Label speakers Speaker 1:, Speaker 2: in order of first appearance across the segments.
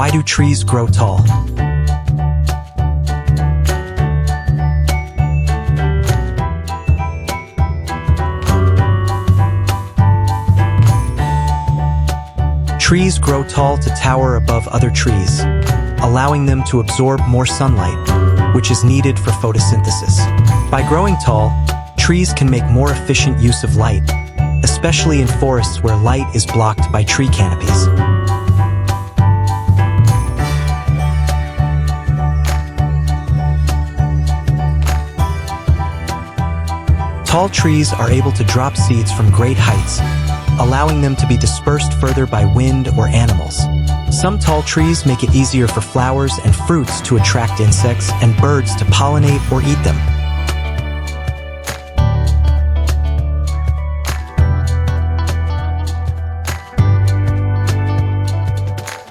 Speaker 1: Why do trees grow tall? Trees grow tall to tower above other trees, allowing them to absorb more sunlight, which is needed for photosynthesis. By growing tall, trees can make more efficient use of light, especially in forests where light is blocked by tree canopies. Tall trees are able to drop seeds from great heights, allowing them to be dispersed further by wind or animals. Some tall trees make it easier for flowers and fruits to attract insects and birds to pollinate or eat them.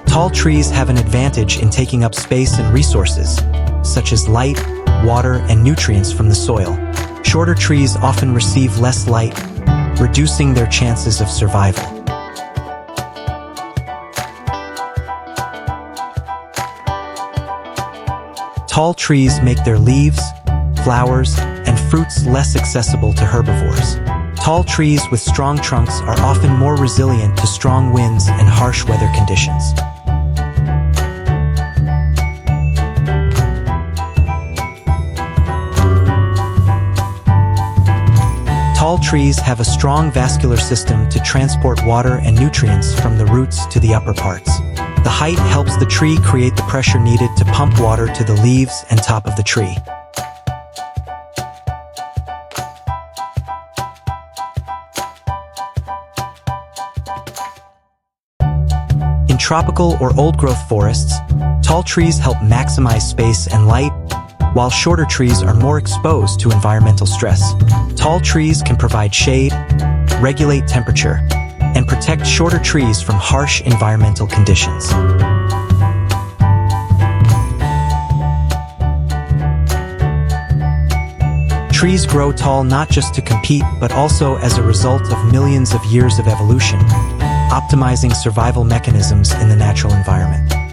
Speaker 1: Tall trees have an advantage in taking up space and resources, such as light, water, and nutrients from the soil. Shorter trees often receive less light, reducing their chances of survival. Tall trees make their leaves, flowers, and fruits less accessible to herbivores. Tall trees with strong trunks are often more resilient to strong winds and harsh weather conditions. Tall trees have a strong vascular system to transport water and nutrients from the roots to the upper parts. The height helps the tree create the pressure needed to pump water to the leaves and top of the tree. In tropical or old-growth forests, tall trees help maximize space and light, while shorter trees are more exposed to environmental stress. Tall trees can provide shade, regulate temperature, and protect shorter trees from harsh environmental conditions. Trees grow tall not just to compete, but also as a result of millions of years of evolution, optimizing survival mechanisms in the natural environment.